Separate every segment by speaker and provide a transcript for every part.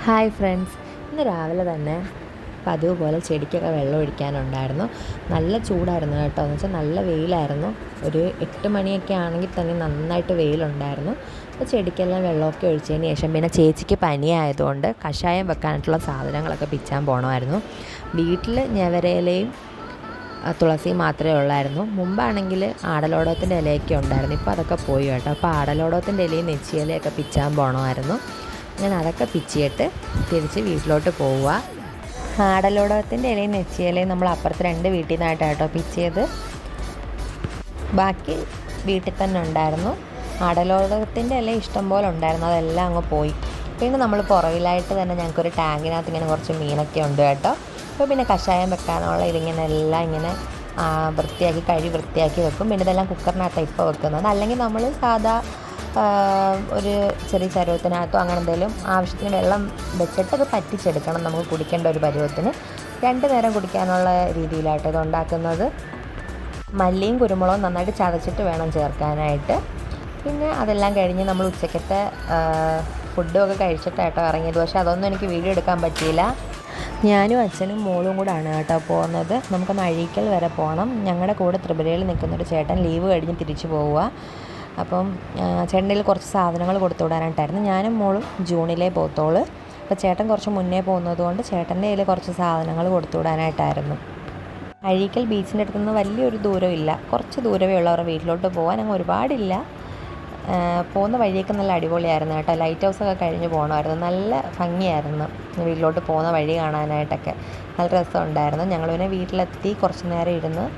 Speaker 1: Hi friends, ഇന്ന് രാവിലെ തന്നെ പതിവ് പോലെ ചെടിക്കൊക്കെ വെള്ളം ഒഴിക്കാനുണ്ടായിരുന്നു. നല്ല ചൂടായിരുന്നു കേട്ടോ, എന്ന് വെച്ചാൽ നല്ല വെയിലായിരുന്നു. ഒരു 8 മണിയൊക്കെ ആണെങ്കിൽ തന്നെ നന്നായിട്ട് വെയിലുണ്ടായിരുന്നു. അപ്പോൾ ചെടിക്കെല്ലാം വെള്ളമൊക്കെ ഒഴിച്ചതിന് ശേഷം പിന്നെ ചേച്ചിക്ക് പനിയായതുകൊണ്ട് കഷായം വെക്കാനായിട്ടുള്ള സാധനങ്ങളൊക്കെ പിച്ചാൻ പോകണമായിരുന്നു. വീട്ടിൽ ഞവരയിലയും തുളസിയും മാത്രമേ ഉള്ളായിരുന്നു. മുമ്പാണെങ്കിൽ ആടലോടകത്തിൻ്റെ ഇലയൊക്കെ ഉണ്ടായിരുന്നു. ഇപ്പോൾ അതൊക്കെ പോയി കേട്ടോ. അപ്പോൾ ആടലോടകത്തിൻ്റെ ഇലയും നെച്ചിയിലയൊക്കെ പിച്ചാൻ പോകണമായിരുന്നു. ഞാൻ അതൊക്കെ പിച്ചിയിട്ട് തിരിച്ച് വീട്ടിലോട്ട് പോവുക. ആടലോടകത്തിൻ്റെ ഇലയും നെച്ചിയിലയും നമ്മൾ അപ്പുറത്ത് 2 വീട്ടിൽ നിന്നായിട്ടാണ് കേട്ടോ പിച്ചിയത്. ബാക്കി വീട്ടിൽ തന്നെ ഉണ്ടായിരുന്നു. ആടലോടകത്തിൻ്റെ ഇല ഇഷ്ടം പോലെ ഉണ്ടായിരുന്നു, അതെല്ലാം അങ്ങ് പോയി. പിന്നെ നമ്മൾ പുറകിലായിട്ട് തന്നെ ഞങ്ങൾക്കൊരു ടാങ്കിനകത്ത് ഇങ്ങനെ കുറച്ച് മീനൊക്കെ ഉണ്ട് കേട്ടോ. അപ്പോൾ പിന്നെ കഷായം വെക്കാനുള്ള ഇതിങ്ങനെ എല്ലാം ഇങ്ങനെ വൃത്തിയാക്കി വെക്കും. പിന്നെ ഇതെല്ലാം കുക്കറിനകത്താണ് ഇപ്പോൾ വെക്കുന്നത്. അല്ലെങ്കിൽ നമ്മൾ സാധാ ഒരു ചെറിയ ചരുവത്തിനകത്തോ അങ്ങനെ എന്തെങ്കിലും ആവശ്യത്തിന് വെള്ളം വെച്ചിട്ട് അത് പറ്റിച്ചെടുക്കണം. നമുക്ക് കുടിക്കേണ്ട ഒരു പരുവത്തിന് 2 നേരം കുടിക്കാനുള്ള രീതിയിലായിട്ട് ഇത് ഉണ്ടാക്കുന്നത്. മല്ലിയും കുരുമുളകും നന്നായിട്ട് ചതച്ചിട്ട് വേണം ചേർക്കാനായിട്ട്. പിന്നെ അതെല്ലാം കഴിഞ്ഞ് നമ്മൾ ഉച്ചക്കത്തെ ഫുഡൊക്കെ കഴിച്ചിട്ടായിട്ടോ ഇറങ്ങിയത്. പക്ഷേ അതൊന്നും എനിക്ക് വീഡിയോ എടുക്കാൻ പറ്റിയില്ല. ഞാനും അച്ഛനും മോളും കൂടാണ് കേട്ടോ പോകുന്നത്. നമുക്കൊന്ന് അഴീക്കൽ വരെ പോകണം. ഞങ്ങളുടെ കൂടെ ത്രിപുരയിൽ നിൽക്കുന്നൊരു ചേട്ടൻ ലീവ് കഴിഞ്ഞ് തിരിച്ചു പോവുക. അപ്പം ചേട്ടൻ്റെ കുറച്ച് സാധനങ്ങൾ കൊടുത്തു വിടാനായിട്ടായിരുന്നു. ഞാനും മോളും ജൂണിലേ പോകത്തുള്ളൂ. അപ്പോൾ ചേട്ടൻ കുറച്ച് മുന്നേ പോകുന്നത് കൊണ്ട് ചേട്ടൻ്റെ കയ്യിൽ കുറച്ച് സാധനങ്ങൾ കൊടുത്തു വിടാനായിട്ടായിരുന്നു. അഴീക്കൽ ബീച്ചിൻ്റെ അടുത്ത് നിന്ന് വലിയൊരു ദൂരമില്ല, കുറച്ച് ദൂരമേ ഉള്ളൂ അവരുടെ വീട്ടിലോട്ട് പോകാൻ. അങ്ങ് ഒരുപാടില്ല. പോകുന്ന വഴിയൊക്കെ നല്ല അടിപൊളിയായിരുന്നു കേട്ടോ. ലൈറ്റ് ഹൗസൊക്കെ കഴിഞ്ഞ് പോകണമായിരുന്നു. നല്ല ഭംഗിയായിരുന്നു വീട്ടിലോട്ട് പോകുന്ന വഴി കാണാനായിട്ടൊക്കെ. നല്ല രസമുണ്ടായിരുന്നു. ഞങ്ങൾ പിന്നെ വീട്ടിലെത്തി കുറച്ച് നേരം ഇരുന്ന്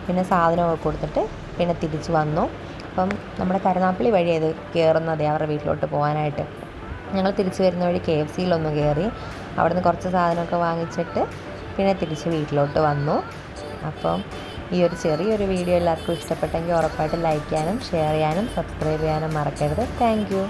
Speaker 1: പിന്നെ സാധനമൊക്കെ കൊടുത്തിട്ട് പിന്നെ തിരിച്ച് വന്നു. അപ്പം നമ്മുടെ കരുനാപ്പള്ളി വഴി അത് കയറുന്നതേ അവരുടെ വീട്ടിലോട്ട് പോകാനായിട്ട്. ഞങ്ങൾ തിരിച്ച് വരുന്ന വഴി KFCയിലൊന്ന് കയറി അവിടെ നിന്ന് കുറച്ച് സാധനമൊക്കെ വാങ്ങിച്ചിട്ട് പിന്നെ തിരിച്ച് വീട്ടിലോട്ട് വന്നു. അപ്പം ഈ ഒരു ചെറിയൊരു വീഡിയോ എല്ലാവർക്കും ഇഷ്ടപ്പെട്ടെങ്കിൽ ഉറപ്പായിട്ട് ലൈക്ക് ചെയ്യാനും ഷെയർ ചെയ്യാനും സബ്സ്ക്രൈബ് ചെയ്യാനും മറക്കരുത്. Thank you.